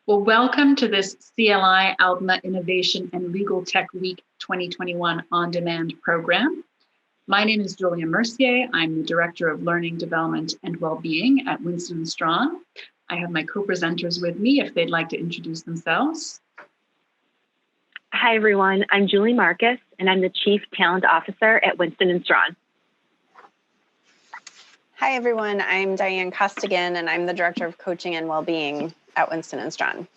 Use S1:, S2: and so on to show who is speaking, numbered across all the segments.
S1: Well, welcome to this CLI-ALPMA Innovation and Legaltech Week 2021 on-demand program. My name is Julia Mercier. I'm the Director of Learning, Development, and Wellbeing at Winston Strawn. I have my co-presenters with me if they'd like to introduce themselves.
S2: Hi, everyone. I'm Julie Marcus, and I'm the Chief Talent Officer at Winston Strawn.
S3: Hi, everyone. I'm Diane Costigan, and I'm the Director of Coaching and Wellbeing at Winston Strawn.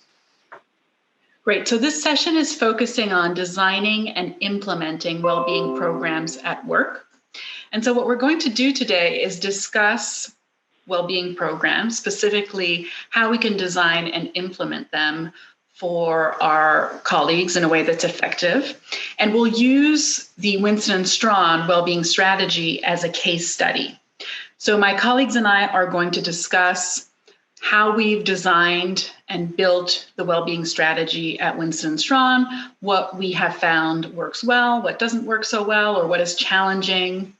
S1: Great. So this session is focusing on designing and implementing well-being programs at work. And so what we're going to do today is discuss well-being programs, specifically how we can design and implement them for our colleagues in a way that's effective. And we'll use the Winston Strawn well-being strategy as a case study. So my colleagues and I are going to discuss how we've designed and built the well-being strategy at Winston Strawn, what we have found works well, what doesn't work so well, or what is challenging,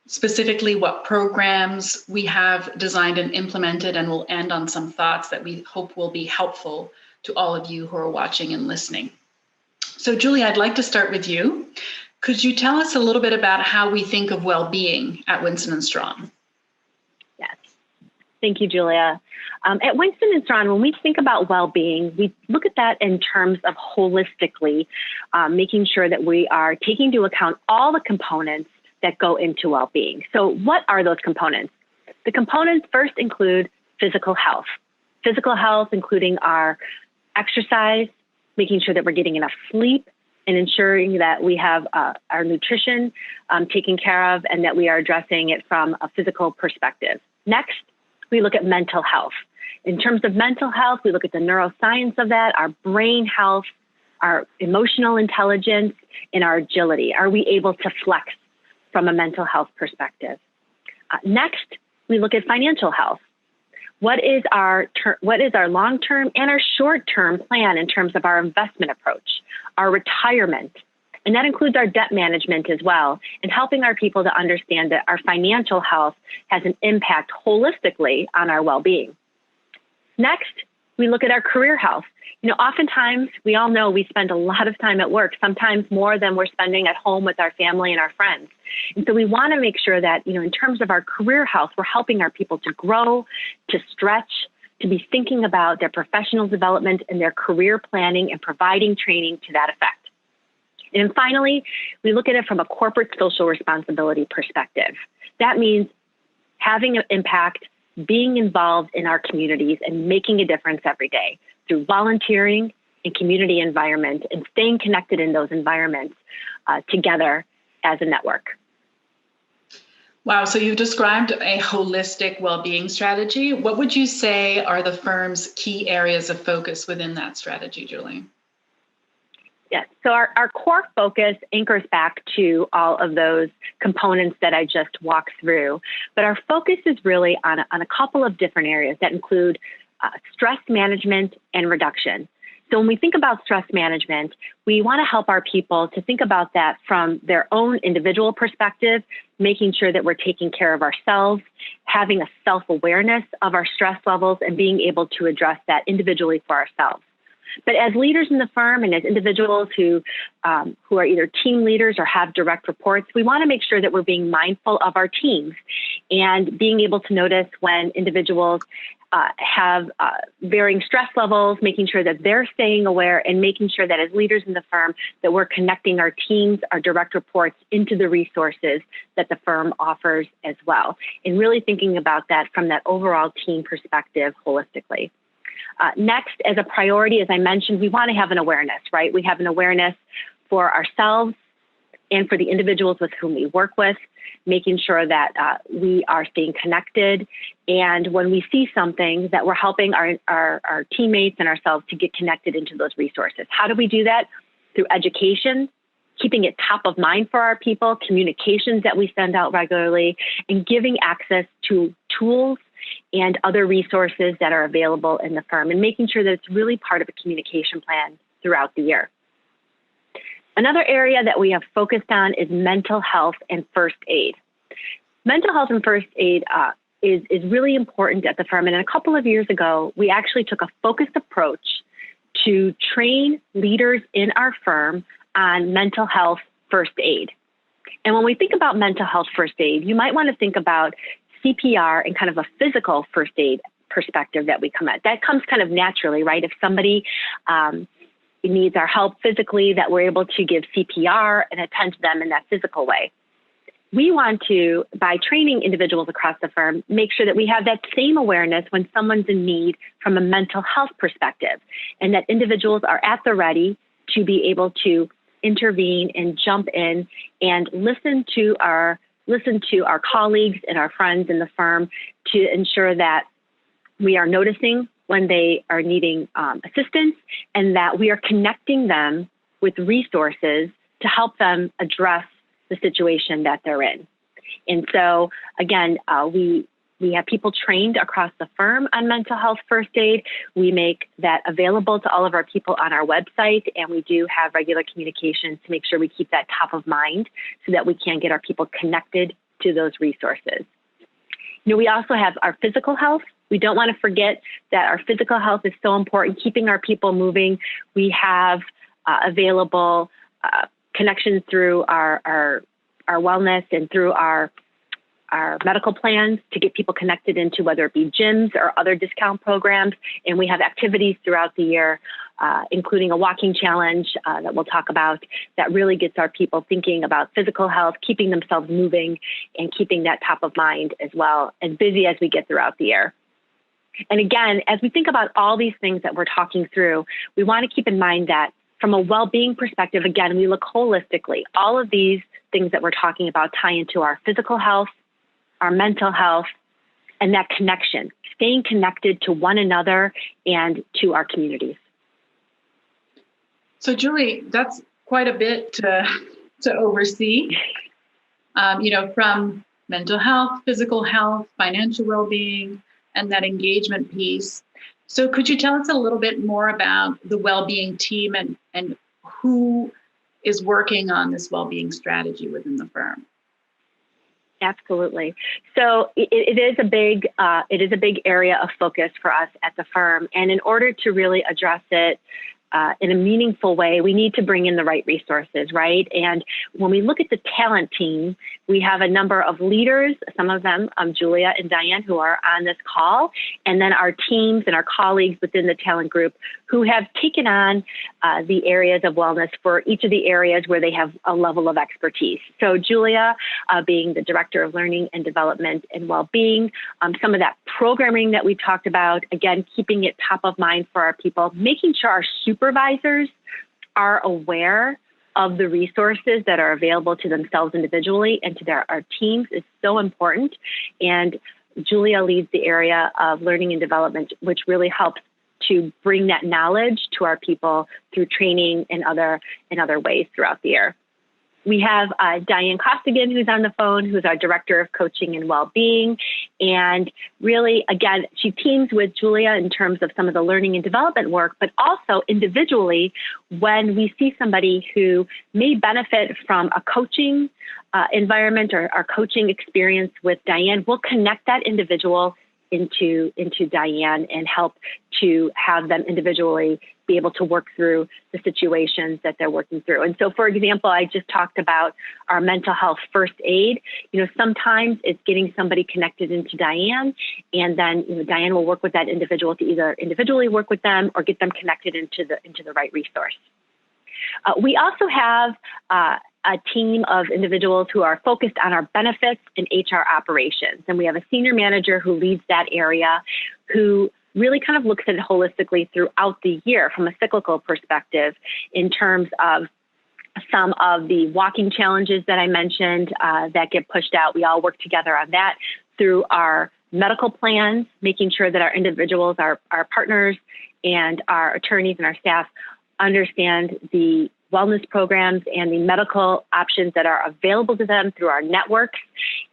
S1: specifically what programs we have designed and implemented, and we'll end on some thoughts that we hope will be helpful to all of you who are watching and listening. So Julie, I'd like to start with you. Could you tell us a little bit about how we think of well-being at Winston Strawn?
S2: Yes. Thank you, Julia. At Winston Strawn, when we think about well-being, we look at that in terms of holistically, making sure that we are taking into account all the components that go into well-being. So what are those components? The components first include physical health. Physical health, including our exercise, making sure that we're getting enough sleep, and ensuring that we have our nutrition taken care of and that we are addressing it from a physical perspective. Next, we look at mental health. In terms of mental health, we look at the neuroscience of that, our brain health, our emotional intelligence, and our agility. Are we able to flex from a mental health perspective? Next, we look at financial health. What is our long-term and our short-term plan in terms of our investment approach, our retirement, and that includes our debt management as well, and helping our people to understand that our financial health has an impact holistically on our well-being. Next, we look at our career health. Oftentimes, we all know we spend a lot of time at work, sometimes more than we're spending at home with our family and our friends. And so we want to make sure that, in terms of our career health, we're helping our people to grow, to stretch, to be thinking about their professional development and their career planning and providing training to that effect. And finally, we look at it from a corporate social responsibility perspective. That means having an impact, being involved in our communities and making a difference every day through volunteering and community environment and staying connected in those environments together as a network.
S1: Wow, so you've described a holistic well-being strategy. What would you say are the firm's key areas of focus within that strategy, Julie?
S2: Yes, so our core focus anchors back to all of those components that I just walked through, but our focus is really on a couple of different areas that include stress management and reduction. So when we think about stress management, we want to help our people to think about that from their own individual perspective, making sure that we're taking care of ourselves, having a self-awareness of our stress levels, and being able to address that individually for ourselves. But as leaders in the firm and as individuals who are either team leaders or have direct reports, we want to make sure that we're being mindful of our teams and being able to notice when individuals have varying stress levels, making sure that they're staying aware and making sure that as leaders in the firm that we're connecting our teams, our direct reports into the resources that the firm offers as well. And really thinking about that from that overall team perspective holistically. Next, as a priority, as I mentioned, we want to have an awareness, right? We have an awareness for ourselves and for the individuals with whom we work with, making sure that we are staying connected. And when we see something, that we're helping our teammates and ourselves to get connected into those resources. How do we do that? Through education, keeping it top of mind for our people, communications that we send out regularly, and giving access to tools and other resources that are available in the firm, and making sure that it's really part of a communication plan throughout the year. Another area that we have focused on is mental health and first aid. Mental health and first aid is really important at the firm. And a couple of years ago, we actually took a focused approach to train leaders in our firm on mental health first aid. And when we think about mental health first aid, you might want to think about CPR and kind of a physical first aid perspective that we come at. That comes kind of naturally, right? If somebody needs our help physically, that we're able to give CPR and attend to them in that physical way. We want to, by training individuals across the firm, make sure that we have that same awareness when someone's in need from a mental health perspective, and that individuals are at the ready to be able to intervene and jump in and listen to our colleagues and our friends in the firm to ensure that we are noticing when they are needing assistance, and that we are connecting them with resources to help them address the situation that they're in. And so, again, we have people trained across the firm on mental health first aid. We make that available to all of our people on our website, and we do have regular communications to make sure we keep that top of mind so that we can get our people connected to those resources. You know, we also have our physical health. We don't want to forget that our physical health is so important, keeping our people moving. We have available connections through our wellness and through our medical plans to get people connected into whether it be gyms or other discount programs. And we have activities throughout the year, including a walking challenge that we'll talk about, that really gets our people thinking about physical health, keeping themselves moving, and keeping that top of mind as well, as busy as we get throughout the year. And again, as we think about all these things that we're talking through, we want to keep in mind that from a well-being perspective, again, we look holistically. All of these things that we're talking about tie into our physical health, our mental health, and that connection, staying connected to one another and to our communities.
S1: So Julie, that's quite a bit to oversee, from mental health, physical health, financial well-being, and that engagement piece. So could you tell us a little bit more about the WellBeing Team and who is working on this well-being strategy within the firm?
S2: Absolutely. So it is a big area of focus for us at the firm. And in order to really address it in a meaningful way, we need to bring in the right resources, right? And when we look at the talent team, we have a number of leaders, some of them, Julia and Diane, who are on this call, and then our teams and our colleagues within the talent group who have taken on the areas of wellness for each of the areas where they have a level of expertise. So Julia, being the Director of Learning and Development and Wellbeing, some of that programming that we talked about, again, keeping it top of mind for our people, making sure our supervisors are aware of the resources that are available to themselves individually and to our teams is so important. And Julia leads the area of learning and development, which really helps to bring that knowledge to our people through training and other ways throughout the year. We have Diane Costigan, who's on the phone, who's our Director of Coaching and Wellbeing. And really, again, she teams with Julia in terms of some of the learning and development work, but also individually, when we see somebody who may benefit from a coaching environment or our coaching experience with Diane, we'll connect that individual into Diane and help to have them individually be able to work through the situations that they're working through. And so, for example, I just talked about our mental health first aid. Sometimes it's getting somebody connected into Diane, and then Diane will work with that individual to either individually work with them or get them connected into the right resource. We also have a team of individuals who are focused on our benefits and HR operations. And we have a senior manager who leads that area, who really kind of looks at it holistically throughout the year from a cyclical perspective in terms of some of the walking challenges that I mentioned that get pushed out. We all work together on that through our medical plans, making sure that our individuals, our partners, and our attorneys and our staff understand the wellness programs and the medical options that are available to them through our networks.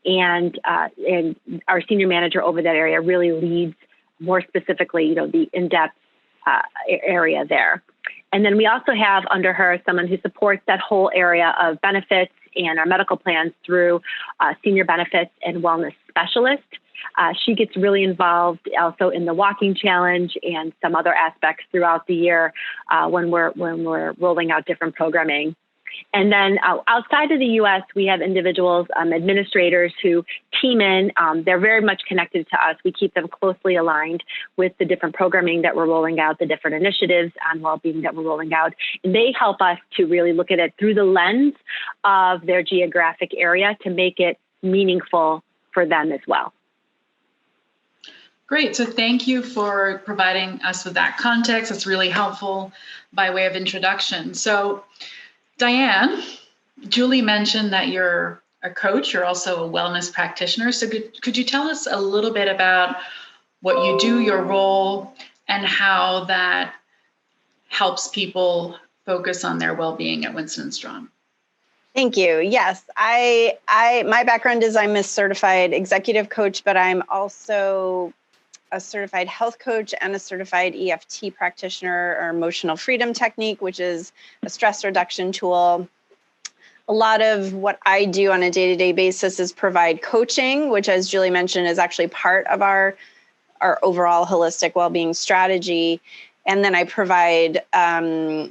S2: And our senior manager over that area really leads more specifically, the in-depth area there. And then we also have under her someone who supports that whole area of benefits and our medical plans through senior benefits and wellness specialist. She gets really involved also in the walking challenge and some other aspects throughout the year when we're rolling out different programming. And then outside of the U.S., we have individuals, administrators who team in. They're very much connected to us. We keep them closely aligned with the different programming that we're rolling out, the different initiatives on well-being that we're rolling out. And they help us to really look at it through the lens of their geographic area to make it meaningful for them as well.
S1: Great. So thank you for providing us with that context. It's really helpful by way of introduction. So Diane, Julie mentioned that you're a coach. You're also a wellness practitioner. So could you tell us a little bit about what you do, your role, and how that helps people focus on their well-being at Winston & Strawn?
S3: Thank you. Yes, my background is I'm a certified executive coach, but I'm also a certified health coach and a certified EFT practitioner, or emotional freedom technique, which is a stress reduction tool. A lot of what I do on a day-to-day basis is provide coaching, which, as Julie mentioned, is actually part of our overall holistic well-being strategy. And then I provide, I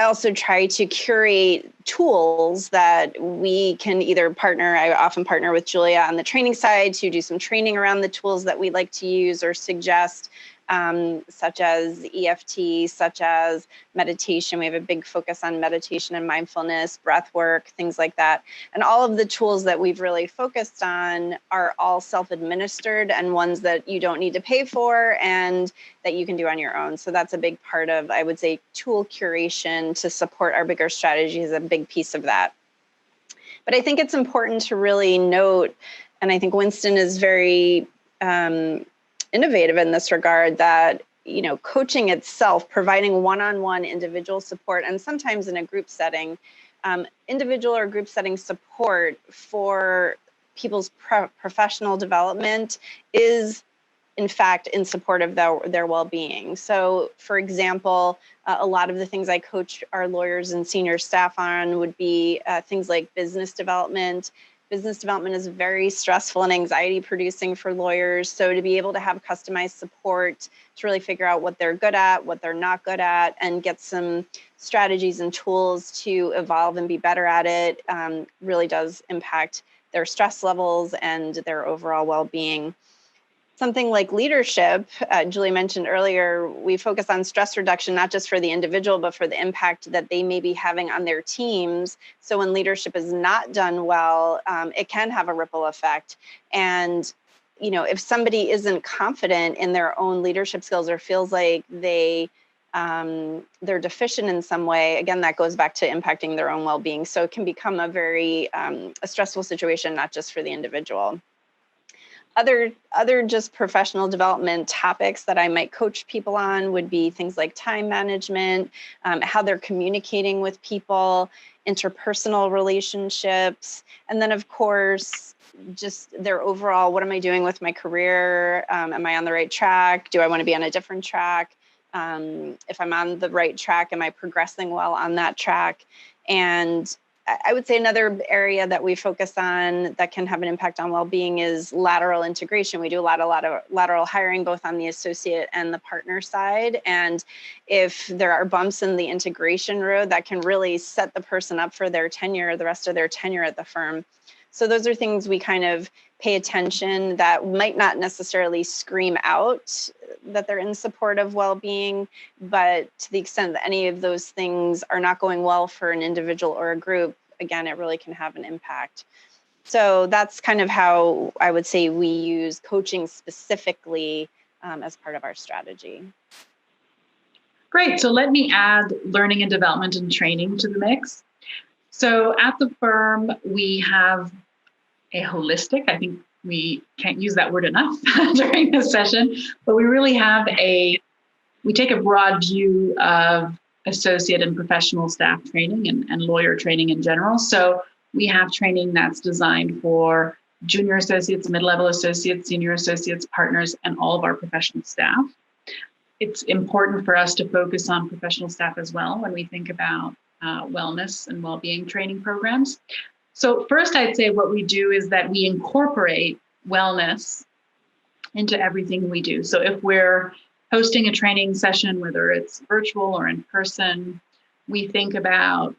S3: also try to curate tools that we can either partner. I often partner with Julia on the training side to do some training around the tools that we like to use or suggest, such as EFT, such as meditation. We have a big focus on meditation and mindfulness, breath work, things like that. And all of the tools that we've really focused on are all self-administered and ones that you don't need to pay for and that you can do on your own. So that's a big part of, I would say, tool curation to support our bigger strategy is a big piece of that. But I think it's important to really note, and I think Winston is very innovative in this regard, that coaching itself, providing one-on-one individual support, and sometimes in a group setting, individual or group setting support for people's professional development is in fact in support of their well-being. So for example, a lot of the things I coach our lawyers and senior staff on would be things like business development. Business development is very stressful and anxiety producing for lawyers. So to be able to have customized support to really figure out what they're good at, what they're not good at, and get some strategies and tools to evolve and be better at it really does impact their stress levels and their overall well-being. Something like leadership, Julie mentioned earlier, we focus on stress reduction, not just for the individual, but for the impact that they may be having on their teams. So when leadership is not done well, it can have a ripple effect. And, if somebody isn't confident in their own leadership skills or feels like they're deficient in some way, again, that goes back to impacting their own well-being. So it can become a very a stressful situation, not just for the individual. Other just professional development topics that I might coach people on would be things like time management, how they're communicating with people, interpersonal relationships, and then of course, just their overall, what am I doing with my career? Am I on the right track? Do I want to be on a different track? If I'm on the right track, am I progressing well on that track? And I would say another area that we focus on that can have an impact on well-being is lateral integration. We do a lot of lateral hiring, both on the associate and the partner side. And if there are bumps in the integration road, that can really set the person up for their tenure, the rest of their tenure at the firm. So those are things we kind of pay attention that might not necessarily scream out that they're in support of well-being, but to the extent that any of those things are not going well for an individual or a group, again, it really can have an impact. So that's kind of how I would say we use coaching specifically as part of our strategy.
S1: Great. So let me add learning and development and training to the mix. So at the firm, we have a holistic, I think we can't use that word enough during this session, but we really have we take a broad view of associate and professional staff training and lawyer training in general. So we have training that's designed for junior associates, mid-level associates, senior associates, partners, and all of our professional staff. It's important for us to focus on professional staff as well when we think about wellness and well-being training programs. So first, I'd say what we do is that we incorporate wellness into everything we do. So if we're hosting a training session, whether it's virtual or in person, we think about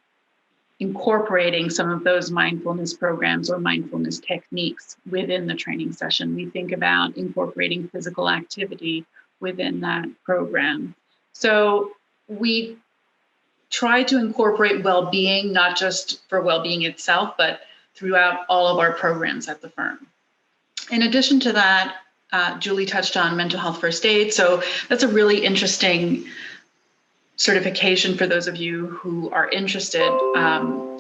S1: incorporating some of those mindfulness programs or mindfulness techniques within the training session. We think about incorporating physical activity within that program. So we try to incorporate well-being, not just for well-being itself, but throughout all of our programs at the firm. In addition to that, Julie touched on mental health first aid. So that's a really interesting certification for those of you who are interested.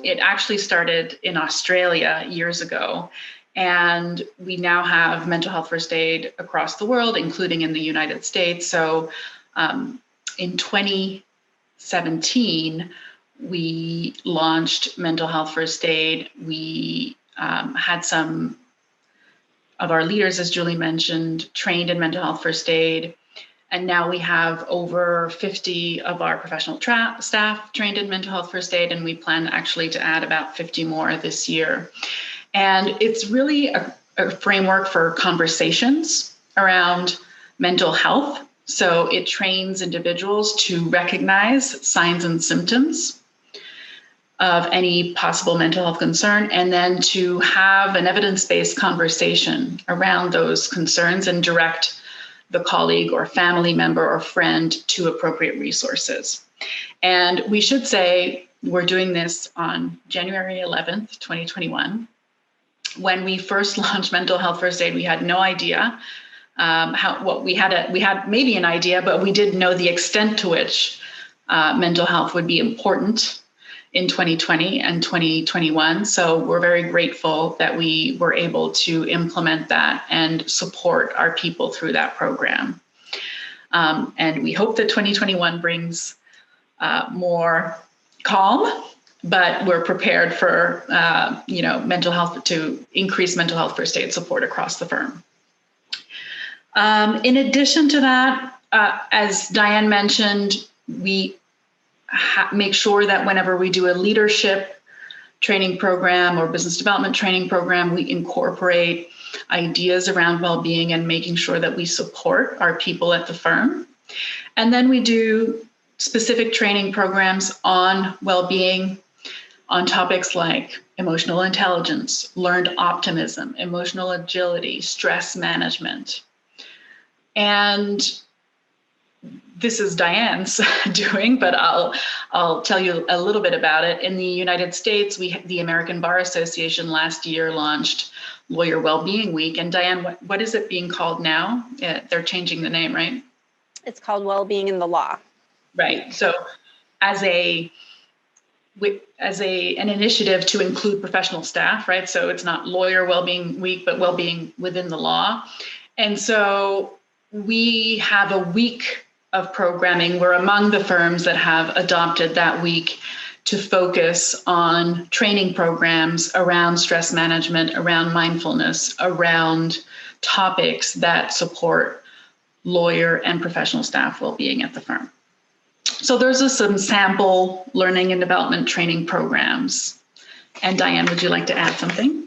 S1: It actually started in Australia years ago, and we now have mental health first aid across the world, including in the United States. So in 2017, we launched mental health first aid. We had some of our leaders, as Julie mentioned, trained in mental health first aid. And now we have over 50 of our professional staff trained in mental health first aid, and we plan actually to add about 50 more this year. And it's really a framework for conversations around mental health. So it trains individuals to recognize signs and symptoms of any possible mental health concern, and then to have an evidence-based conversation around those concerns and direct the colleague or family member or friend to appropriate resources. And we should say we're doing this on January 11th, 2021. When we first launched mental health first aid, we had no idea we had maybe an idea, but we didn't know the extent to which mental health would be important in 2020 and 2021. So we're very grateful that we were able to implement that and support our people through that program. And we hope that 2021 brings more calm, but we're prepared for mental health, to increase mental health first aid support across the firm. In addition to that, as Diane mentioned, we make sure that whenever we do a leadership training program or business development training program, we incorporate ideas around well-being and making sure that we support our people at the firm. And then we do specific training programs on well-being on topics like emotional intelligence, learned optimism, emotional agility, stress management. And this is Diane's doing, but I'll tell you a little bit about it. In the United States, the American Bar Association last year launched Lawyer Wellbeing Week. And Diane, what is it being called now? They're changing the name, right?
S3: It's called Wellbeing in the Law.
S1: Right. So as an initiative to include professional staff, right? So it's not Lawyer Wellbeing Week, but well-being within the law. And so we have a week of programming. We're among the firms that have adopted that week to focus on training programs around stress management, around mindfulness, around topics that support lawyer and professional staff well-being at the firm. So there's some sample learning and development training programs. And Diane, would you like to add something?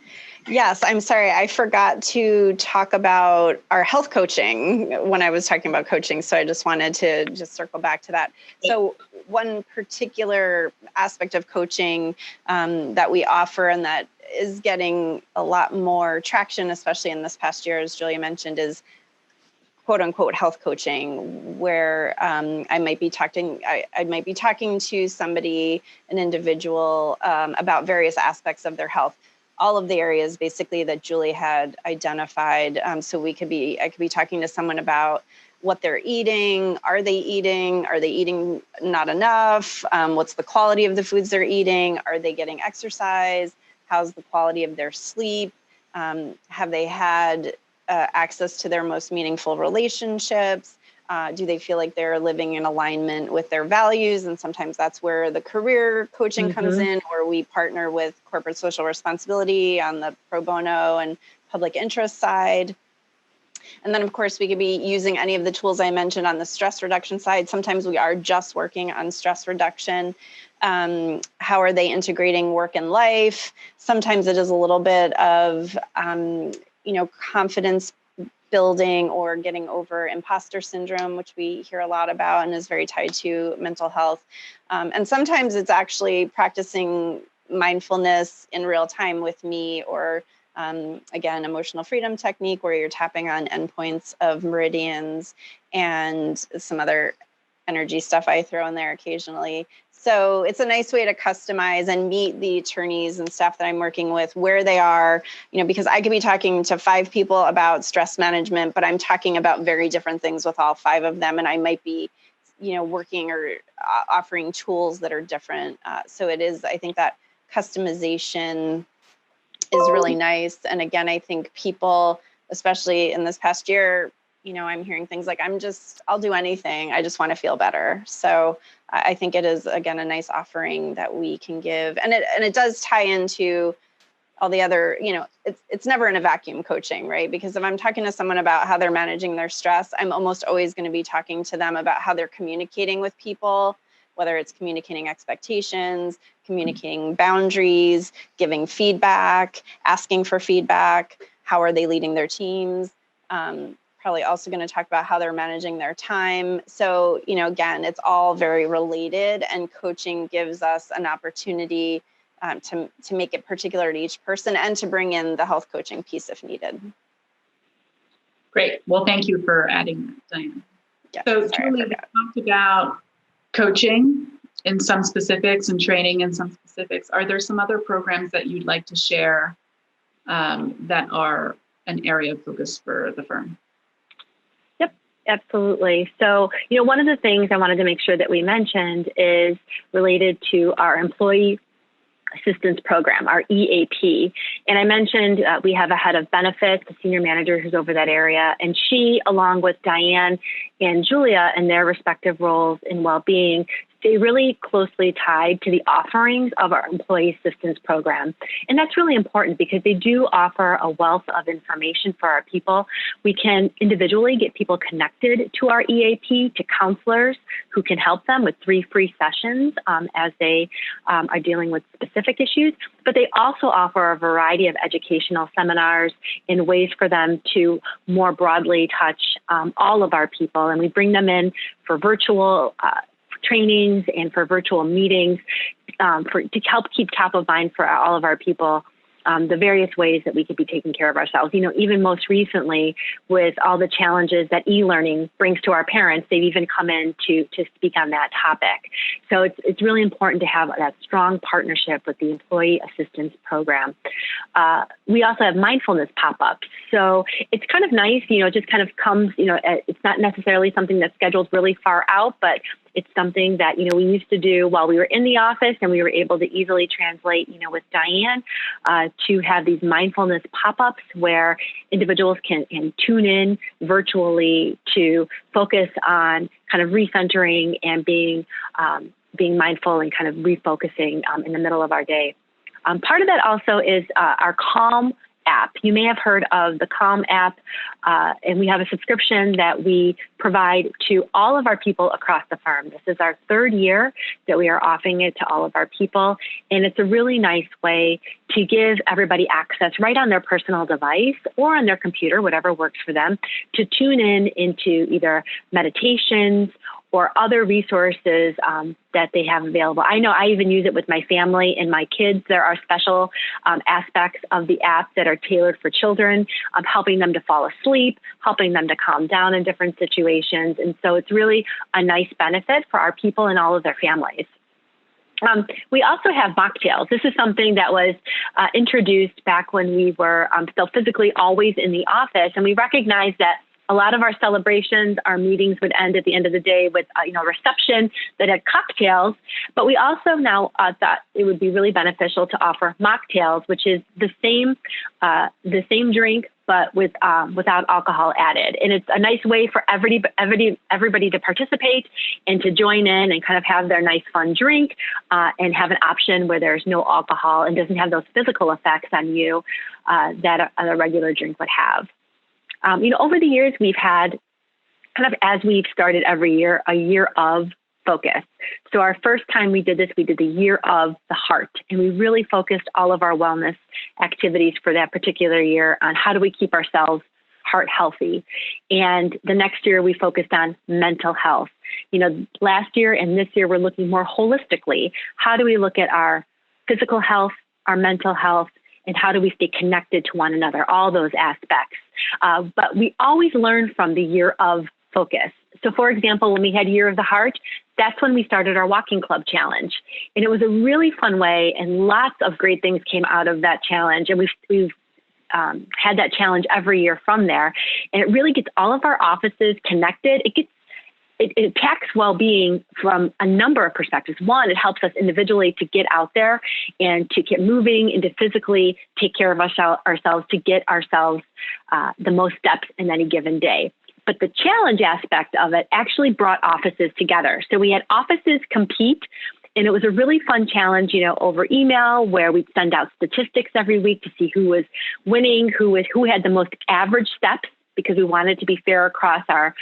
S3: Yes, I'm sorry. I forgot to talk about our health coaching when I was talking about coaching. So I just wanted to just circle back to that. So one particular aspect of coaching that we offer and that is getting a lot more traction, especially in this past year, as Julia mentioned, is quote unquote health coaching, where I might be talking to somebody, an individual, about various aspects of their health. All of the areas basically that Julie had identified. So I could be talking to someone about what they're eating. Are they eating? Are they eating not enough? What's the quality of the foods they're eating? Are they getting exercise? How's the quality of their sleep? Have they had access to their most meaningful relationships? Do they feel like they're living in alignment with their values? And sometimes that's where the career coaching comes in, or we partner with corporate social responsibility on the pro bono and public interest side. And then, of course, we could be using any of the tools I mentioned on the stress reduction side. Sometimes we are just working on stress reduction. How are they integrating work and life? Sometimes it is a little bit of confidence building or getting over imposter syndrome, which we hear a lot about and is very tied to mental health. And sometimes it's actually practicing mindfulness in real time with me, or again, emotional freedom technique, where you're tapping on endpoints of meridians and some other energy stuff I throw in there occasionally. So it's a nice way to customize and meet the attorneys and staff that I'm working with where they are, because I could be talking to 5 people about stress management, but I'm talking about very different things with all 5 of them. And I might be, working or offering tools that are different. So it is, I think that customization is really nice. And again, I think people, especially in this past year, I'm hearing things like, I'll do anything. I just want to feel better. So I think it is, again, a nice offering that we can give. And it does tie into all the other, it's never in a vacuum coaching, right? Because if I'm talking to someone about how they're managing their stress, I'm almost always going to be talking to them about how they're communicating with people, whether it's communicating expectations, communicating boundaries, giving feedback, asking for feedback, how are they leading their teams? Probably also going to talk about how they're managing their time. So, again, it's all very related, and coaching gives us an opportunity to make it particular to each person and to bring in the health coaching piece if needed.
S1: Great. Well, thank you for adding that, Diane.
S3: Yeah,
S1: so Julie, we talked about coaching in some specifics and training in some specifics. Are there some other programs that you'd like to share that are an area of focus for the firm?
S2: Absolutely. So, one of the things I wanted to make sure that we mentioned is related to our employee assistance program, our EAP. And I mentioned we have a head of benefits, a senior manager who's over that area, and she, along with Diane and Julia in their respective roles in well-being, stay really closely tied to the offerings of our employee assistance program. And that's really important because they do offer a wealth of information for our people. We can individually get people connected to our EAP, to counselors who can help them with 3 free sessions as they are dealing with specific issues. But they also offer a variety of educational seminars and ways for them to more broadly touch all of our people. And we bring them in for virtual trainings and for virtual meetings to help keep top of mind for all of our people the various ways that we could be taking care of ourselves. Even most recently with all the challenges that e-learning brings to our parents, they've even come in to speak on that topic. So it's really important to have that strong partnership with the employee assistance program. We also have mindfulness pop-ups. So it's kind of nice, it just kind of comes, it's not necessarily something that's scheduled really far out, but it's something that, we used to do while we were in the office, and we were able to easily translate, with Diane, to have these mindfulness pop-ups where individuals can tune in virtually to focus on kind of recentering and being mindful and kind of refocusing in the middle of our day. Part of that also is our Calm app. You may have heard of the Calm app, and we have a subscription that we provide to all of our people across the firm. This is our 3rd year that we are offering it to all of our people, and it's a really nice way to give everybody access right on their personal device or on their computer, whatever works for them, to tune in into either meditations or other resources that they have available. I know I even use it with my family and my kids. There are special aspects of the app that are tailored for children, helping them to fall asleep, helping them to calm down in different situations. And so it's really a nice benefit for our people and all of their families. We also have mocktails. This is something that was introduced back when we were still physically always in the office, and we recognize that a lot of our celebrations, our meetings would end at the end of the day with a reception that had cocktails. But we also now thought it would be really beneficial to offer mocktails, which is the same drink, but without alcohol added. And it's a nice way for everybody to participate and to join in and kind of have their nice fun drink and have an option where there's no alcohol and doesn't have those physical effects on you that a regular drink would have. Over the years, we've had kind of, as we've started every year, a year of focus. So our first time we did this, we did the year of the heart, and we really focused all of our wellness activities for that particular year on how do we keep ourselves heart healthy. And the next year we focused on mental health. Last year and this year we're looking more holistically. How do we look at our physical health, our mental health, and how do we stay connected to one another, all those aspects. But we always learn from the year of focus. So for example, when we had Year of the Heart, that's when we started our walking club challenge. And it was a really fun way, and lots of great things came out of that challenge. And we've had that challenge every year from there. And it really gets all of our offices connected. It attacks well-being from a number of perspectives. One, it helps us individually to get out there and to get moving and to physically take care of ourselves, to get ourselves the most steps in any given day. But the challenge aspect of it actually brought offices together. So we had offices compete, and it was a really fun challenge, over email, where we'd send out statistics every week to see who was winning, who had the most average steps, because we wanted to be fair across our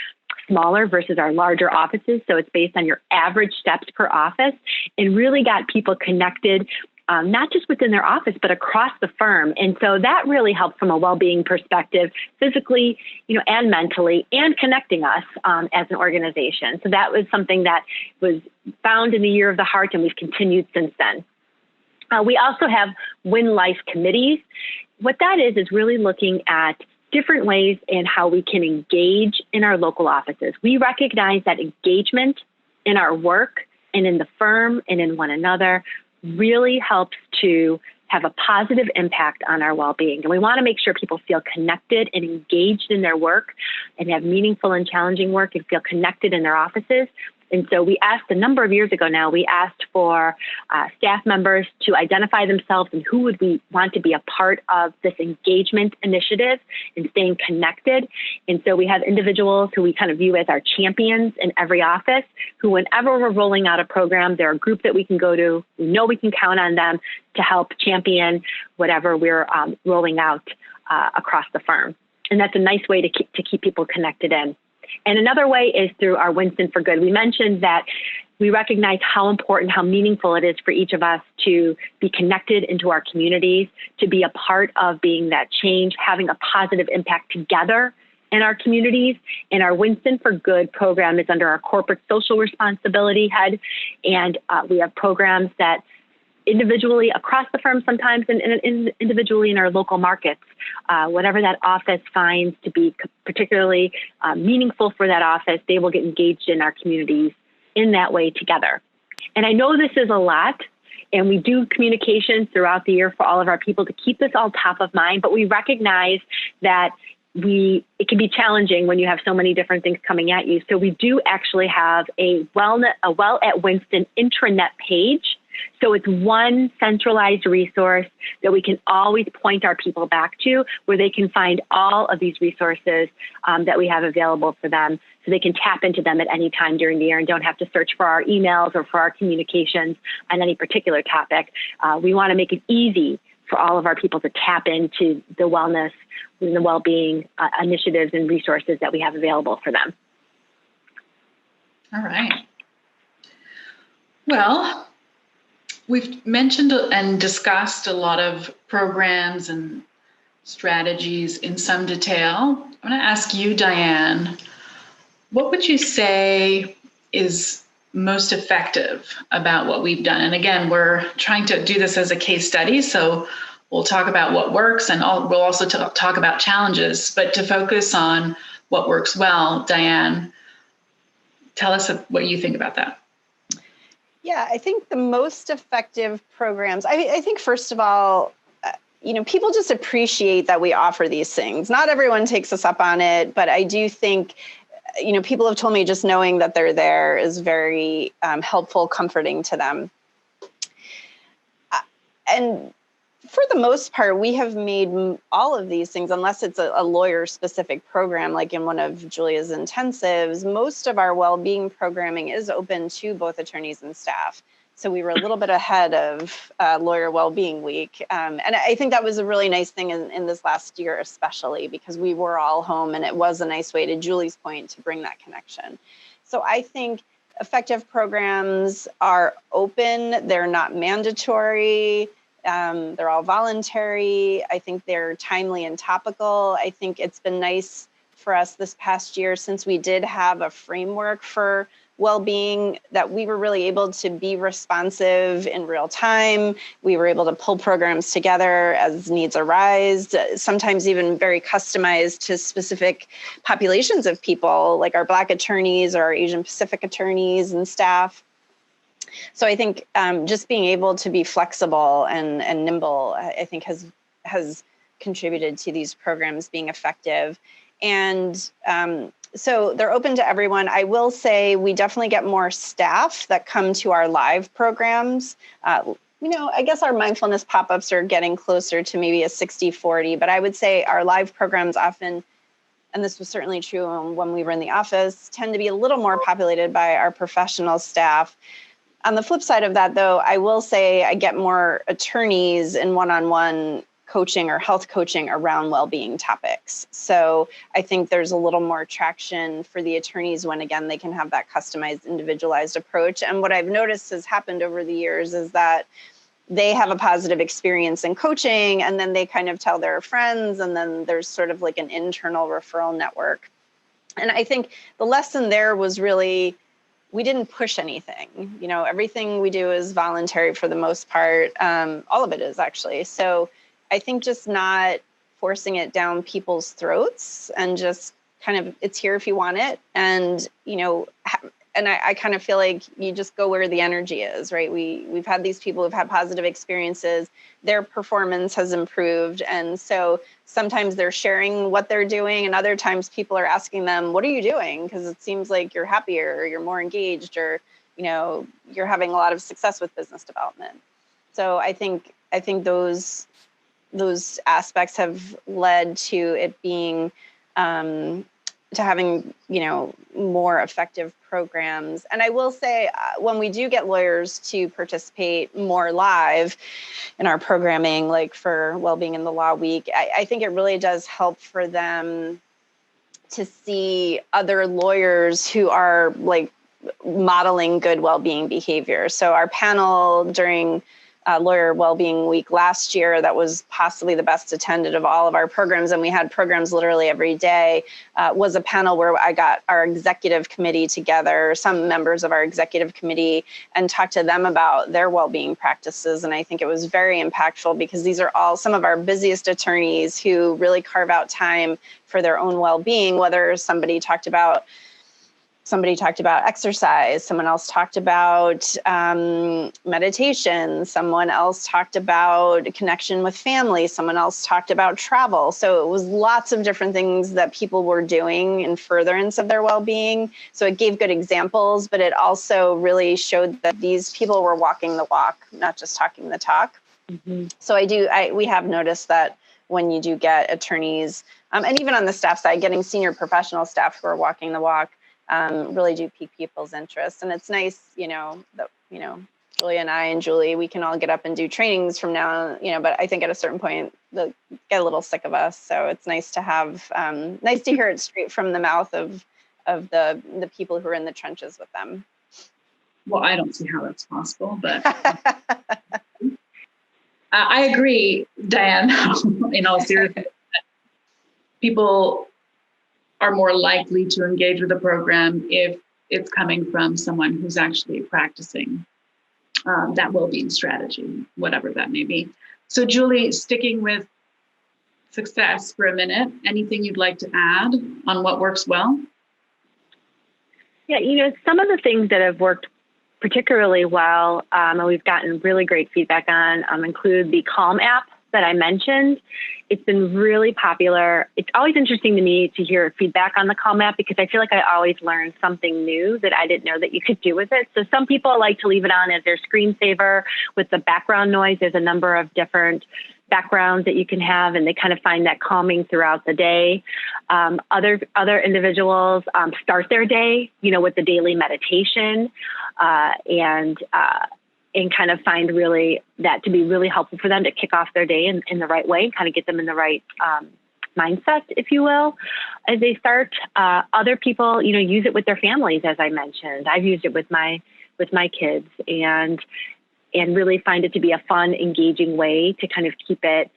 S2: smaller versus our larger offices. So it's based on your average steps per office, and really got people connected, not just within their office, but across the firm. And so that really helped from a well-being perspective, physically, and mentally, and connecting us as an organization. So that was something that was found in the Year of the Heart, and we've continued since then. We also have Win Life committees. What that is really looking at different ways in how we can engage in our local offices. We recognize that engagement in our work and in the firm and in one another really helps to have a positive impact on our well-being. And we want to make sure people feel connected and engaged in their work and have meaningful and challenging work and feel connected in their offices. And so we asked a number of years ago now, we asked for staff members to identify themselves and who would we want to be a part of this engagement initiative and staying connected. And so we have individuals who we kind of view as our champions in every office, who whenever we're rolling out a program, they're a group that we can go to. We know we can count on them to help champion whatever we're rolling out across the firm. And that's a nice way to keep people connected in. And another way is through our Winston for Good. We mentioned that we recognize how important, how meaningful it is for each of us to be connected into our communities, to be a part of being that change, having a positive impact together in our communities. And our Winston for Good program is under our corporate social responsibility head. And we have programs that individually across the firm sometimes, and individually in our local markets, whatever that office finds to be particularly meaningful for that office, they will get engaged in our communities in that way together. And I know this is a lot, and we do communications throughout the year for all of our people to keep this all top of mind, but we recognize that it can be challenging when you have so many different things coming at you. So we do actually have a Well at Winston intranet page. So it's one centralized resource that we can always point our people back to, where they can find all of these resources that we have available for them, so they can tap into them at any time during the year and don't have to search for our emails or for our communications on any particular topic. We want to make it easy for all of our people to tap into the wellness and the well-being initiatives and resources that we have available for them.
S1: All right. Well, we've mentioned and discussed a lot of programs and strategies in some detail. I want to ask you, Diane, what would you say is most effective about what we've done? And again, we're trying to do this as a case study, so we'll talk about what works, and we'll also talk about challenges, but to focus on what works well. Diane, tell us what you think about that.
S3: Yeah, I think the most effective programs, I think first of all, people just appreciate that we offer these things. Not everyone takes us up on it, but I do think, people have told me just knowing that they're there is very helpful, comforting to them. And for the most part, we have made all of these things, unless it's a lawyer-specific program, like in one of Julia's intensives, most of our well-being programming is open to both attorneys and staff. So we were a little bit ahead of Lawyer Wellbeing Week. And I think that was a really nice thing in this last year, especially because we were all home, and it was a nice way, to Julie's point, to bring that connection. So I think effective programs are open. They're not mandatory. They're all voluntary. I think they're timely and topical. I think it's been nice for us this past year, since we did have a framework for well-being, that we were really able to be responsive in real time. We were able to pull programs together as needs arise, sometimes even very customized to specific populations of people, like our Black attorneys or our Asian Pacific attorneys and staff. So I think just being able to be flexible and nimble, I think has contributed to these programs being effective. And so they're open to everyone. I will say we definitely get more staff that come to our live programs. I guess our mindfulness pop-ups are getting closer to maybe a 60-40, but I would say our live programs often, and this was certainly true when we were in the office, tend to be a little more populated by our professional staff. On the flip side of that, though, I will say I get more attorneys in one-on-one coaching or health coaching around well-being topics. So I think there's a little more traction for the attorneys when, again, they can have that customized, individualized approach. And what I've noticed has happened over the years is that they have a positive experience in coaching, and then they kind of tell their friends, and then there's sort of like an internal referral network. And I think the lesson there was really, we didn't push anything. Everything we do is voluntary for the most part. All of it is, actually. So I think just not forcing it down people's throats, and just kind of, it's here if you want it. And, and I kind of feel like you just go where the energy is, right? We've had these people who've had positive experiences, their performance has improved. And so sometimes they're sharing what they're doing, and other times people are asking them, what are you doing? Because it seems like you're happier, or you're more engaged, or, you're having a lot of success with business development. So I think those aspects have led to it being, to having, more effective programs. And I will say, when we do get lawyers to participate more live in our programming, like for Wellbeing in the Law Week, I think it really does help for them to see other lawyers who are like modeling good well-being behavior. So our panel during Lawyer Wellbeing Week last year, that was possibly the best attended of all of our programs, and we had programs literally every day, was a panel where I got our executive committee together, some members of our executive committee, and talked to them about their well-being practices. And I think it was very impactful, because these are all some of our busiest attorneys who really carve out time for their own well-being, whether somebody talked about exercise, someone else talked about meditation, someone else talked about connection with family, someone else talked about travel. So it was lots of different things that people were doing in furtherance of their well-being. So it gave good examples, but it also really showed that these people were walking the walk, not just talking the talk. Mm-hmm. So we have noticed that when you do get attorneys, and even on the staff side, getting senior professional staff who are walking the walk, really do pique people's interest. And it's nice, that, Julia and I and Julie, we can all get up and do trainings from now, but I think at a certain point they'll get a little sick of us. So it's nice to have, nice to hear it straight from the mouth of the people who are in the trenches with them.
S1: Well, I don't see how that's possible, but I agree, Diane, in all seriousness. People are more likely to engage with a program if it's coming from someone who's actually practicing that well-being strategy, whatever that may be. So Julie, sticking with success for a minute, anything you'd like to add on what works well?
S2: Yeah, some of the things that have worked particularly well, and we've gotten really great feedback on, include the Calm app that I mentioned. It's been really popular. It's always interesting to me to hear feedback on the Calm app, because I feel like I always learn something new that I didn't know that you could do with it. So some people like to leave it on as their screensaver with the background noise. There's a number of different backgrounds that you can have, and they kind of find that calming throughout the day. Other individuals start their day, with the daily meditation, and kind of find really that to be really helpful for them to kick off their day in the right way and kind of get them in the right mindset, if you will, as they start. Other people, use it with their families, as I mentioned. I've used it with my kids, and really find it to be a fun, engaging way to kind of keep it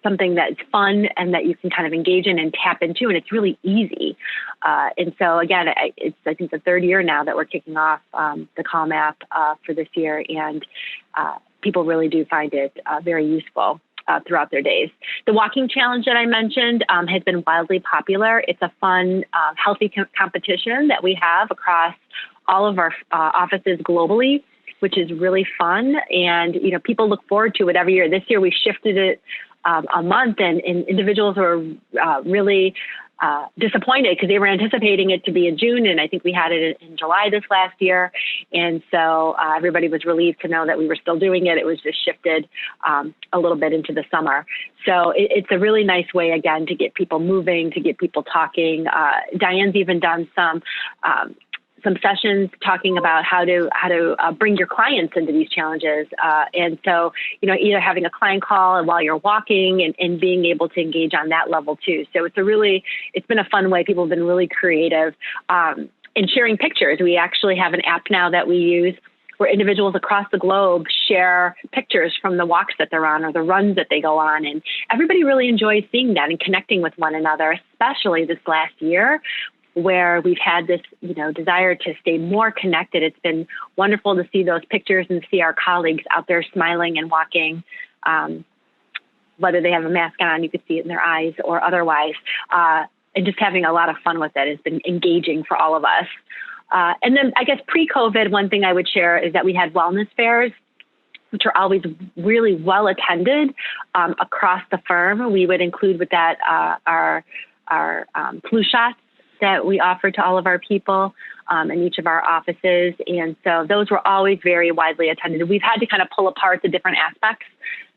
S2: something that's fun and that you can kind of engage in and tap into, and it's really easy. And so again, it's I think the third year now that we're kicking off the Calm app for this year, and people really do find it very useful throughout their days. The walking challenge that I mentioned has been wildly popular. It's a fun, healthy competition that we have across all of our offices globally, which is really fun. And, people look forward to it every year. This year we shifted it a month, and individuals were really disappointed because they were anticipating it to be in June, and I think we had it in July this last year. And so everybody was relieved to know that we were still doing it. It was just shifted a little bit into the summer. So it's a really nice way, again, to get people moving, to get people talking. Diane's even done some sessions talking about how to bring your clients into these challenges. And so, either having a client call while you're walking and being able to engage on that level too. So it's been a fun way. People have been really creative in sharing pictures. We actually have an app now that we use where individuals across the globe share pictures from the walks that they're on or the runs that they go on. And everybody really enjoys seeing that and connecting with one another, especially this last year, where we've had this, desire to stay more connected. It's been wonderful to see those pictures and see our colleagues out there smiling and walking, whether they have a mask on, you could see it in their eyes or otherwise, and just having a lot of fun with it has been engaging for all of us. And then I guess pre-COVID, one thing I would share is that we had wellness fairs, which are always really well attended across the firm. We would include with that our flu shots that we offer to all of our people in each of our offices. And so those were always very widely attended. We've had to kind of pull apart the different aspects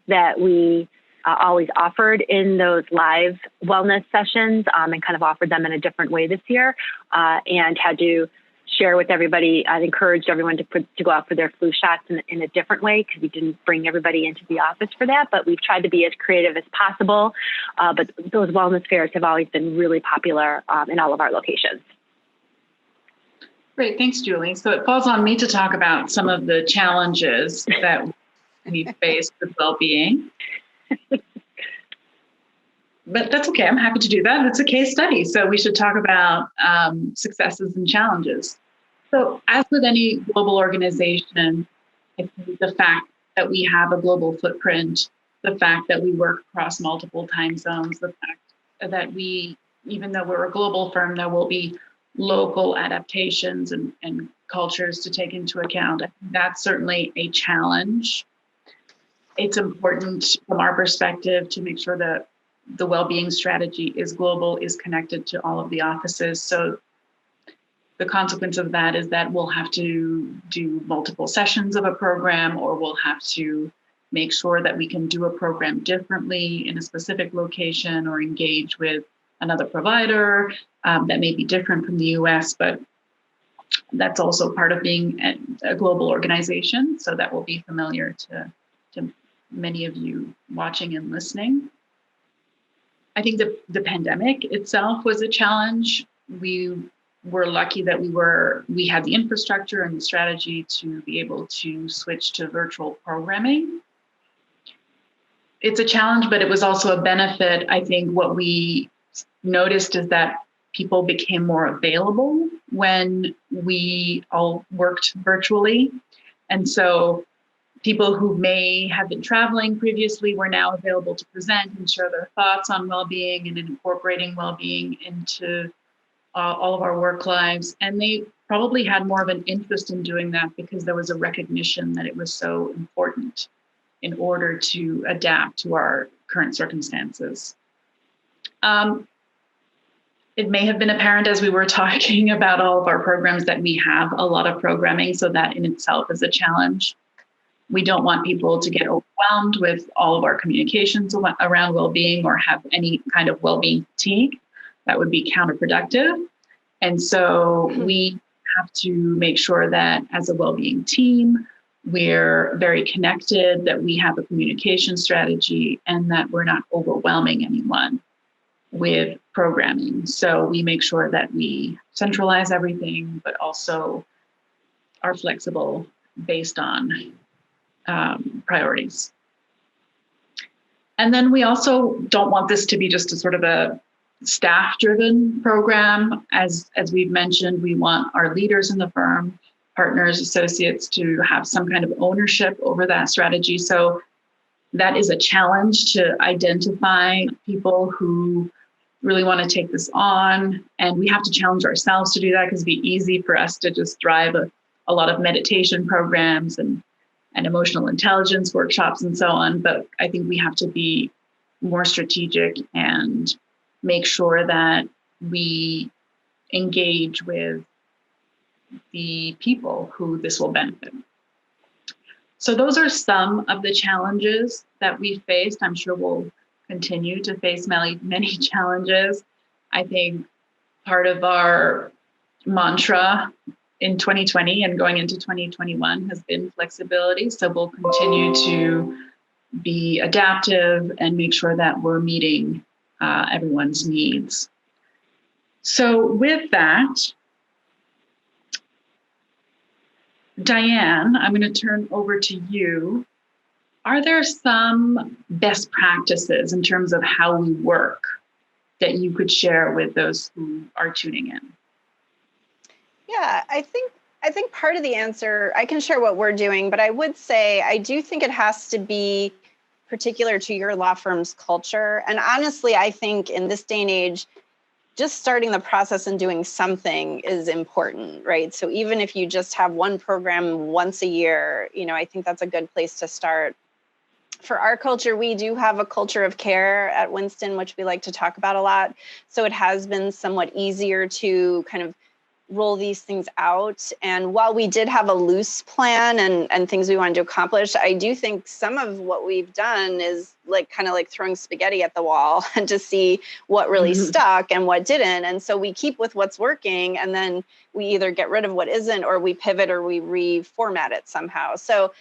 S2: that we always offered in those live wellness sessions and kind of offered them in a different way this year, and had to share with everybody. I'd encouraged everyone to go out for their flu shots in a different way, because we didn't bring everybody into the office for that, but we've tried to be as creative as possible. But those wellness fairs have always been really popular in all of our locations.
S1: Great, thanks, Julie. So it falls on me to talk about some of the challenges that we faced with well-being. But that's okay. I'm happy to do that. It's a case study. So we should talk about successes and challenges. So as with any global organization, I think the fact that we have a global footprint, the fact that we work across multiple time zones, the fact that even though we're a global firm, there will be local adaptations and cultures to take into account. I think that's certainly a challenge. It's important from our perspective to make sure that the well-being strategy is global, is connected to all of the offices. So the consequence of that is that we'll have to do multiple sessions of a program, or we'll have to make sure that we can do a program differently in a specific location, or engage with another provider that may be different from the US, but that's also part of being a global organization. So that will be familiar to many of you watching and listening. I think the pandemic itself was a challenge. We were lucky that we had the infrastructure and the strategy to be able to switch to virtual programming. It's a challenge, but it was also a benefit. I think what we noticed is that people became more available when we all worked virtually. And so people who may have been traveling previously were now available to present and share their thoughts on well-being and incorporating well-being into all of our work lives. And they probably had more of an interest in doing that because there was a recognition that it was so important in order to adapt to our current circumstances. It may have been apparent as we were talking about all of our programs that we have a lot of programming, so that in itself is a challenge. We don't want people to get overwhelmed with all of our communications around well-being or have any kind of well-being fatigue. That would be counterproductive. And so we have to make sure that as a well-being team, we're very connected, that we have a communication strategy, and that we're not overwhelming anyone with programming. So we make sure that we centralize everything, but also are flexible based on priorities. And then we also don't want this to be just a sort of a staff-driven program. As we've mentioned, we want our leaders in the firm, partners, associates, to have some kind of ownership over that strategy. So that is a challenge, to identify people who really want to take this on. And we have to challenge ourselves to do that, because it'd be easy for us to just drive a lot of meditation programs and emotional intelligence workshops and so on. But I think we have to be more strategic and make sure that we engage with the people who this will benefit. So those are some of the challenges that we faced. I'm sure we'll continue to face many challenges. I think part of our mantra in 2020 and going into 2021 has been flexibility. So we'll continue to be adaptive and make sure that we're meeting everyone's needs. So with that, Diane, I'm going to turn over to you. Are there some best practices in terms of how we work that you could share with those who are tuning in?
S3: Yeah, I think part of the answer, I can share what we're doing, but I would say I do think it has to be particular to your law firm's culture. And honestly, I think in this day and age, just starting the process and doing something is important, right? So even if you just have one program once a year, I think that's a good place to start. For our culture, we do have a culture of care at Winston, which we like to talk about a lot. So it has been somewhat easier to kind of roll these things out. And while we did have a loose plan and things we wanted to accomplish, I do think some of what we've done is kind of throwing spaghetti at the wall and to see what really stuck and what didn't. And so we keep with what's working, and then we either get rid of what isn't, or we pivot, or we reformat it somehow. So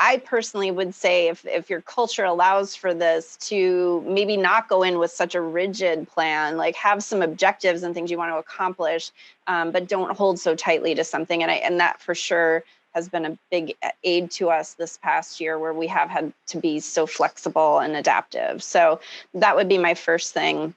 S3: I personally would say if your culture allows for this, to maybe not go in with such a rigid plan, have some objectives and things you want to accomplish, but don't hold so tightly to something. And that for sure has been a big aid to us this past year, where we have had to be so flexible and adaptive. So that would be my first thing.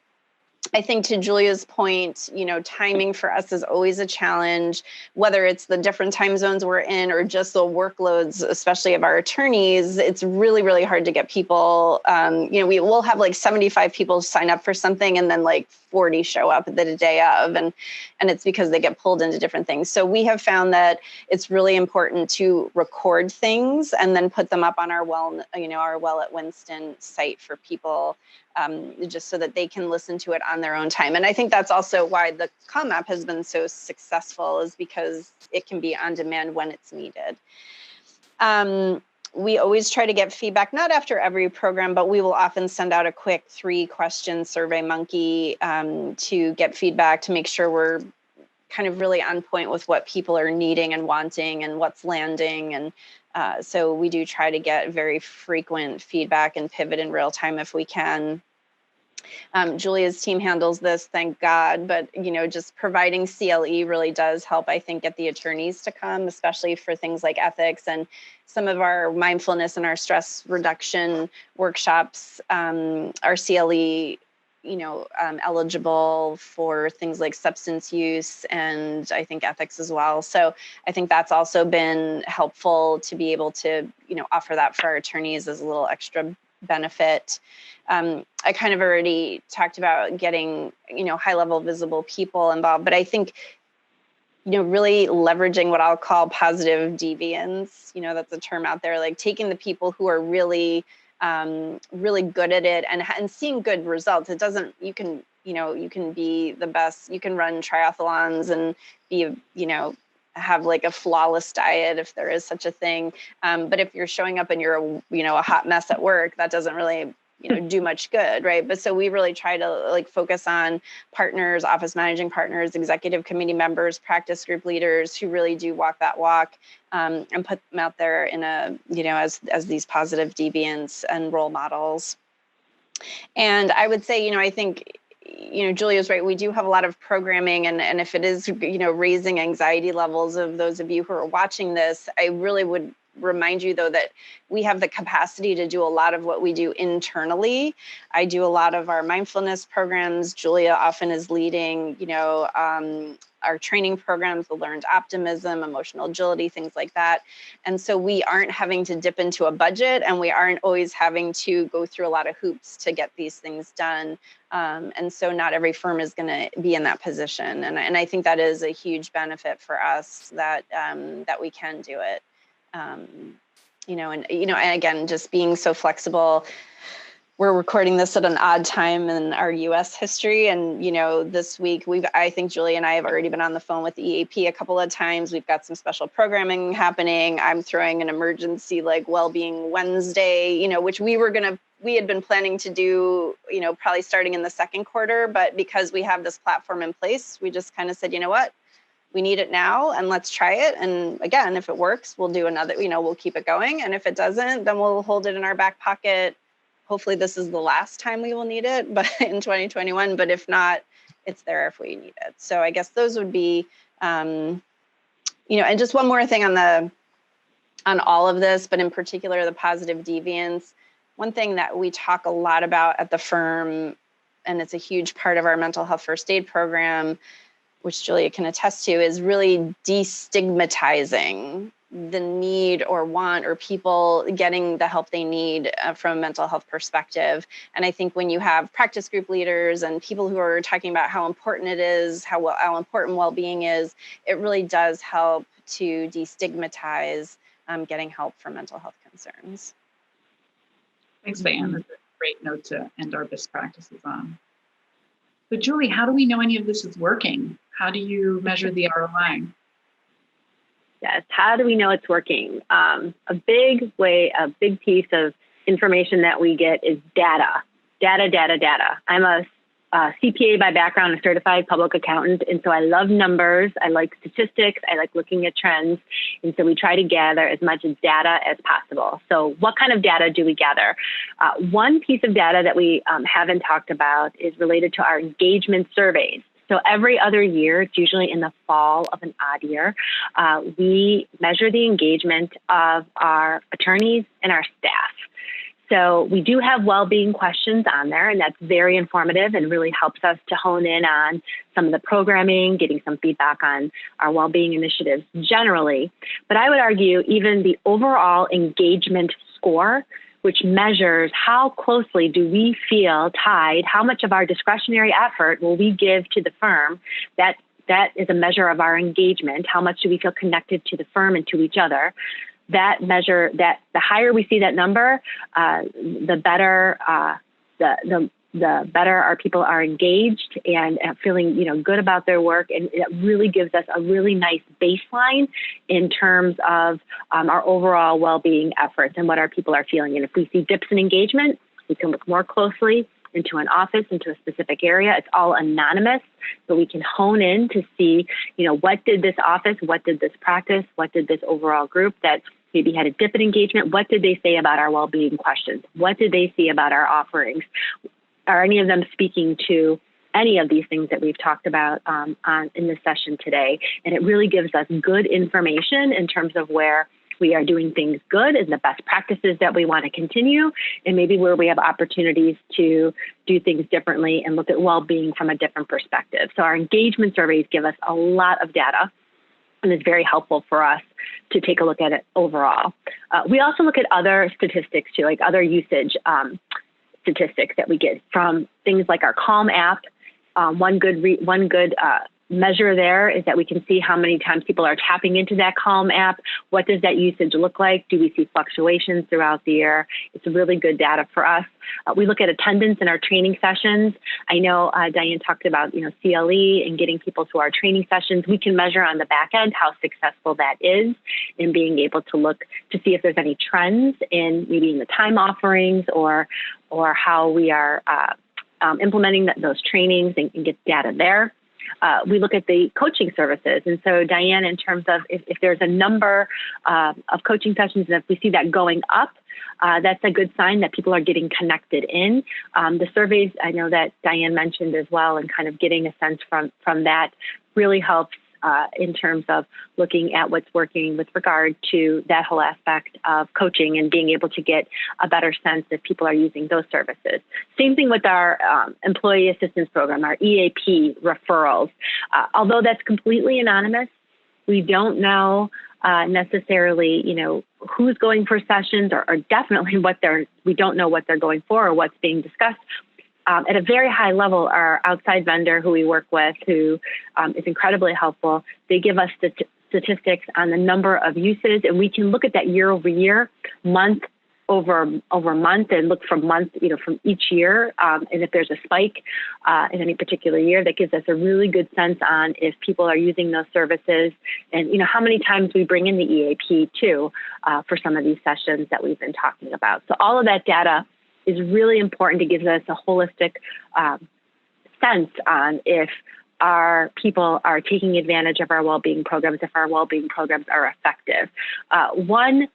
S3: I think to Julia's point, timing for us is always a challenge, whether it's the different time zones we're in or just the workloads, especially of our attorneys. It's really, really hard to get people, we will have 75 people sign up for something, and then 40 show up the day of, and it's because they get pulled into different things. So we have found that it's really important to record things and then put them up on our Well at Winston site for people, just so that they can listen to it on their own time. And I think that's also why the COM app has been so successful, is because it can be on demand when it's needed. We always try to get feedback, not after every program, but we will often send out a quick 3-question survey monkey to get feedback, to make sure we're kind of really on point with what people are needing and wanting and what's landing. And so we do try to get very frequent feedback and pivot in real time if we can. Julia's team handles this, thank God, but just providing CLE really does help, I think, get the attorneys to come, especially for things like ethics and some of our mindfulness and our stress reduction workshops. Our CLE eligible for things like substance use and I think ethics as well. So I think that's also been helpful to be able to, offer that for our attorneys as a little extra benefit. I kind of already talked about getting, high-level visible people involved, but I think, really leveraging what I'll call positive deviance, that's a term out there, taking the people who are really really good at it and seeing good results. It doesn't, you can be the best, you can run triathlons and be, have a flawless diet if there is such a thing. But if you're showing up and you're a hot mess at work, that doesn't really do much good, right? But so we really try to like focus on partners, office managing partners, executive committee members, practice group leaders who really do walk that walk, and put them out there in a, as these positive deviants and role models. And I would say, I think, Julia's right. We do have a lot of programming, and if it is, raising anxiety levels of those of you who are watching this, I really would remind you, though, that we have the capacity to do a lot of what we do internally. I do a lot of our mindfulness programs. Julia often is leading, our training programs, the learned optimism, emotional agility, things like that. And so we aren't having to dip into a budget, and we aren't always having to go through a lot of hoops to get these things done. And so not every firm is going to be in that position. And I think that is a huge benefit for us that we can do it. And again, just being so flexible. We're recording this at an odd time in our U.S. history. And, this week, I think Julie and I have already been on the phone with the EAP a couple of times. We've got some special programming happening. I'm throwing an emergency like WellBeing Wednesday, which we had been planning to do, probably starting in the second quarter. But because we have this platform in place, we just kind of said, you know what? We need it now, and let's try it. And again, if it works, we'll do another, we'll keep it going. And if it doesn't, then we'll hold it in our back pocket. Hopefully this is the last time we will need it, but in 2021, but if not, it's there if we need it. So I guess those would be, and just one more thing on all of this, but in particular, the positive deviance. One thing that we talk a lot about at the firm, and it's a huge part of our mental health first aid program, which Julia can attest to, is really destigmatizing the need or want or people getting the help they need from a mental health perspective. And I think when you have practice group leaders and people who are talking about how important it is, how important well-being is, it really does help to destigmatize getting help for mental health concerns.
S1: Thanks, Diane. That's a great note to end our best practices on. So Julie, how do we know any of this is working? How do you measure the ROI?
S2: Yes, how do we know it's working? A big piece of information that we get is data. I'm a CPA by background, a certified public accountant, and so I love numbers. I like statistics. I like looking at trends, and so we try to gather as much data as possible. So what kind of data do we gather? One piece of data that we haven't talked about is related to our engagement surveys. So every other year, it's usually in the fall of an odd year, we measure the engagement of our attorneys and our staff. So we do have well-being questions on there, and that's very informative and really helps us to hone in on some of the programming, getting some feedback on our well-being initiatives generally. But I would argue even the overall engagement score, which measures how closely do we feel tied, how much of our discretionary effort will we give to the firm, that is a measure of our engagement. How much do we feel connected to the firm and to each other? That measure, that the higher we see that number, the better the better our people are engaged and feeling good about their work, and it really gives us a really nice baseline in terms of our overall well-being efforts and what our people are feeling. And if we see dips in engagement, we can look more closely into an office, into a specific area. It's all anonymous, but we can hone in to see, what did this office, what did this practice, what did this overall group that maybe had a dip in engagement, what did they say about our well-being questions? What did they see about our offerings? Are any of them speaking to any of these things that we've talked about in this session today? And it really gives us good information in terms of where we are doing things good and the best practices that we want to continue, and maybe where we have opportunities to do things differently and look at well-being from a different perspective. So our engagement surveys give us a lot of data, and it's very helpful for us to take a look at it overall. We also look at other statistics too, like other usage statistics that we get from things like our Calm app. One good measure there is that we can see how many times people are tapping into that Calm app. What does that usage look like? Do we see fluctuations throughout the year? It's really good data for us. We look at attendance in our training sessions. I know Diane talked about, CLE and getting people to our training sessions. We can measure on the back end how successful that is in being able to look to see if there's any trends in maybe in the time offerings or how we are implementing those trainings and get data there. We look at the coaching services. And so, Diane, in terms of if there's a number of coaching sessions, and if we see that going up, that's a good sign that people are getting connected in. The surveys, I know that Diane mentioned as well, and kind of getting a sense from that really helps in terms of looking at what's working with regard to that whole aspect of coaching and being able to get a better sense if people are using those services. Same thing with our employee assistance program, our EAP referrals. Although that's completely anonymous, we don't know necessarily, who's going for sessions or definitely we don't know what they're going for or what's being discussed. At a very high level, our outside vendor who we work with, who is incredibly helpful, they give us statistics on the number of uses, and we can look at that year over year, month over month, and look from month, from each year. And if there's a spike in any particular year, that gives us a really good sense on if people are using those services and, how many times we bring in the EAP too for some of these sessions that we've been talking about. So all of that data is really important to give us a holistic sense on if our people are taking advantage of our well-being programs, if our well-being programs are effective. One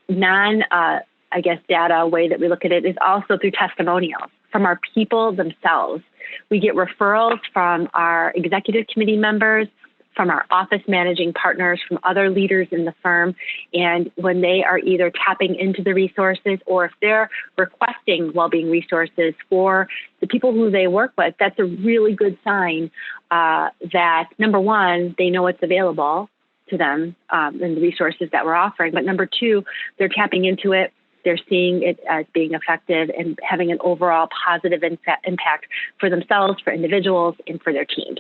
S2: data way that we look at it is also through testimonials from our people themselves. We get referrals from our executive committee members, from our office managing partners, from other leaders in the firm. And when they are either tapping into the resources or if they're requesting well-being resources for the people who they work with, that's a really good sign that, number one, they know what's available to them and the resources that we're offering. But number two, they're tapping into it. They're seeing it as being effective and having an overall positive impact for themselves, for individuals, and for their teams.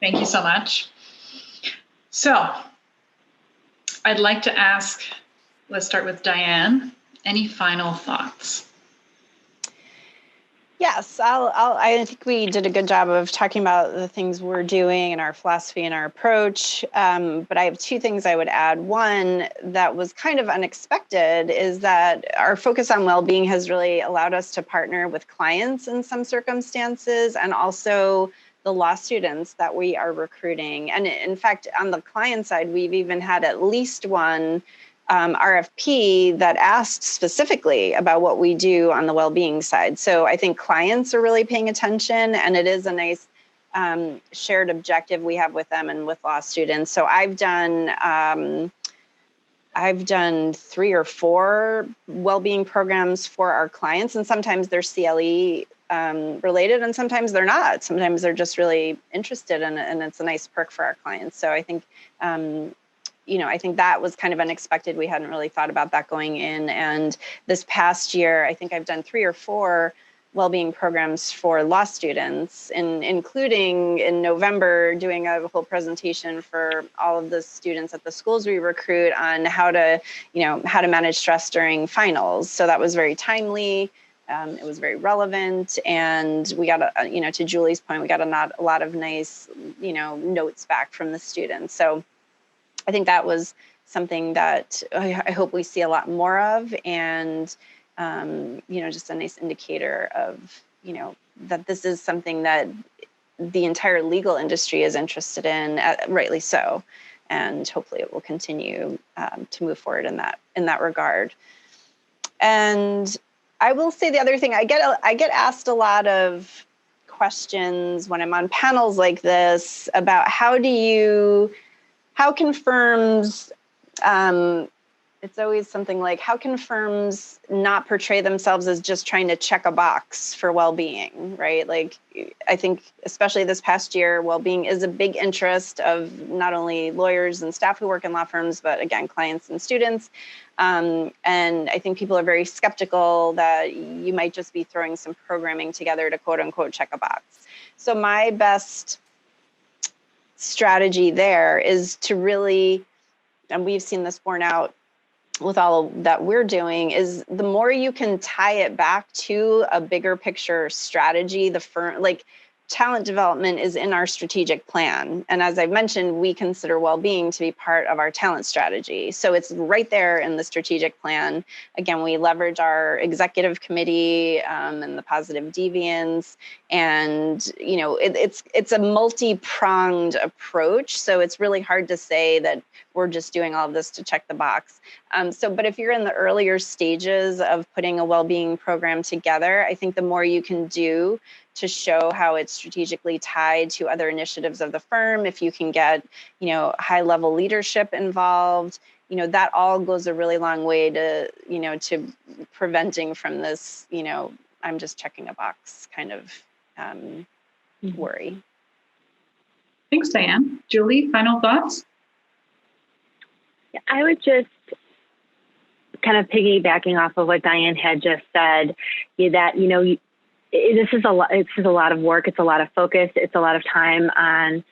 S1: Thank you so much. So I'd like to ask, let's start with Diane. Any final thoughts?
S3: Yes, I think we did a good job of talking about the things we're doing and our philosophy and our approach. But I have two things I would add. One that was kind of unexpected is that our focus on well-being has really allowed us to partner with clients in some circumstances, and also the law students that we are recruiting. And in fact, on the client side, we've even had at least one RFP that asked specifically about what we do on the well-being side. So I think clients are really paying attention, and it is a nice shared objective we have with them and with law students. So I've done 3 or 4 well-being programs for our clients, and sometimes they're CLE related, and sometimes they're not. Sometimes they're just really interested in it, and it's a nice perk for our clients. So I think, I think that was kind of unexpected. We hadn't really thought about that going in. And this past year, I think I've done 3 or 4 well-being programs for law students, including in November doing a whole presentation for all of the students at the schools we recruit on how to manage stress during finals. So that was very timely. It was very relevant, and we got to Julie's point, we got a lot of nice, notes back from the students. So I think that was something that I hope we see a lot more of, and just a nice indicator of, that this is something that the entire legal industry is interested in, rightly so, and hopefully it will continue to move forward in that regard. And I will say the other thing, I get asked a lot of questions when I'm on panels like this about how can firms, it's always something like, how can firms not portray themselves as just trying to check a box for well-being, right? Like, I think especially this past year, well-being is a big interest of not only lawyers and staff who work in law firms, but again, clients and students. And I think people are very skeptical that you might just be throwing some programming together to quote unquote check a box. So my best strategy there is to really, and we've seen this borne out with all that we're doing, is the more you can tie it back to a bigger picture strategy, the firm, like talent development is in our strategic plan. And as I've mentioned, we consider well-being to be part of our talent strategy. So it's right there in the strategic plan. Again, we leverage our executive committee and the positive deviants. And, you know, it's a multi-pronged approach. So it's really hard to say that we're just doing all of this to check the box. But if you're in the earlier stages of putting a well-being program together, I think the more you can do to show how it's strategically tied to other initiatives of the firm, if you can get, you know, high-level leadership involved, you know, that all goes a really long way to, you know, to preventing from this, you know, I'm just checking a box kind of worry.
S1: Thanks, Diane. Julie, final thoughts?
S2: Yeah, I would just kind of piggybacking off of what Diane had just said, that, you know, this is a lot of work. It's a lot of focus. It's a lot of time on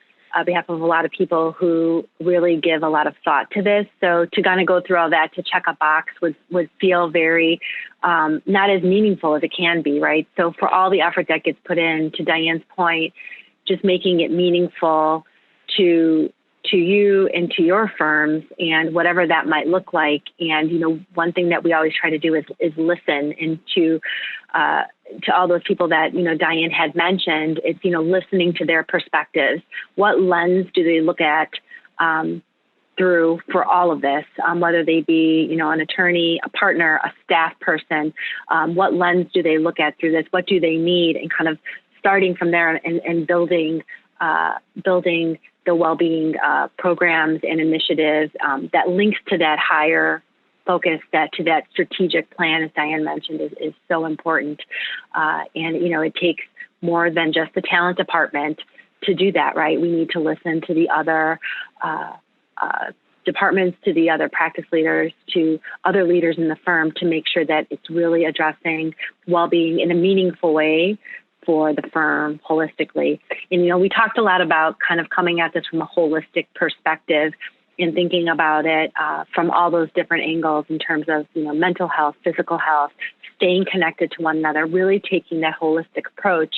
S2: behalf of a lot of people who really give a lot of thought to this. So to kind of go through all that to check a box would feel very not as meaningful as it can be, right? So for all the effort that gets put in, to Diane's point, just making it meaningful to you and to your firms and whatever that might look like. And, you know, one thing that we always try to do is listen, and to all those people that, you know, Diane had mentioned, it's, you know, listening to their perspectives. What lens do they look at through for all of this, whether they be, you know, an attorney, a partner, a staff person, what lens do they look at through this? What do they need? And kind of starting from there and building the well-being programs and initiatives that links to that higher focus, to that strategic plan, as Diane mentioned, is so important. And, you know, it takes more than just the talent department to do that, right? We need to listen to the other departments, to the other practice leaders, to other leaders in the firm, to make sure that it's really addressing well-being in a meaningful way for the firm holistically. And, you know, we talked a lot about kind of coming at this from a holistic perspective and thinking about it from all those different angles in terms of, you know, mental health, physical health, staying connected to one another, really taking that holistic approach.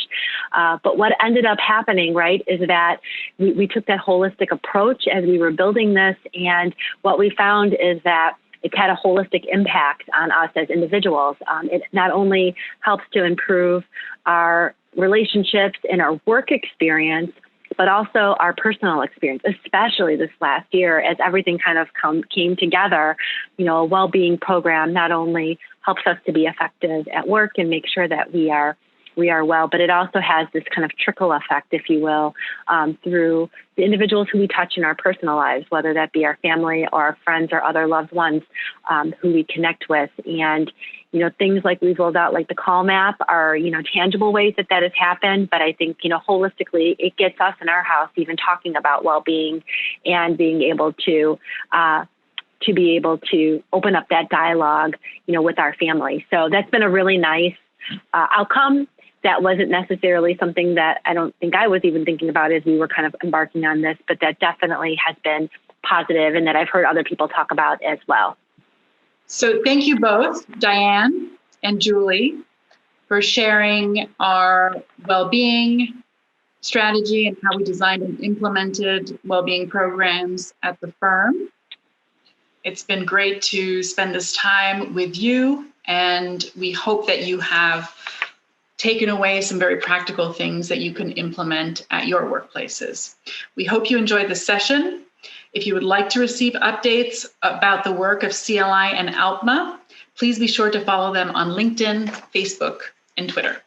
S2: But what ended up happening, right, is that we took that holistic approach as we were building this. And what we found is that it's had a holistic impact on us as individuals. It not only helps to improve our relationships and our work experience, but also our personal experience, especially this last year as everything kind of came together. You know, a well-being program not only helps us to be effective at work and make sure that we are well, but it also has this kind of trickle effect, if you will, through the individuals who we touch in our personal lives, whether that be our family or our friends or other loved ones who we connect with. And, you know, things like we've rolled out, like the call map, are, you know, tangible ways that has happened. But I think, you know, holistically, it gets us in our house even talking about well-being and being able to be able to open up that dialogue, you know, with our family. So that's been a really nice outcome. That wasn't necessarily something that I don't think I was even thinking about as we were kind of embarking on this, but that definitely has been positive and that I've heard other people talk about as well.
S1: So thank you both, Diane and Julie, for sharing our well-being strategy and how we designed and implemented well-being programs at the firm. It's been great to spend this time with you, and we hope that you have taken away some very practical things that you can implement at your workplaces. We hope you enjoyed the session. If you would like to receive updates about the work of CLI and ALPMA, please be sure to follow them on LinkedIn, Facebook, and Twitter.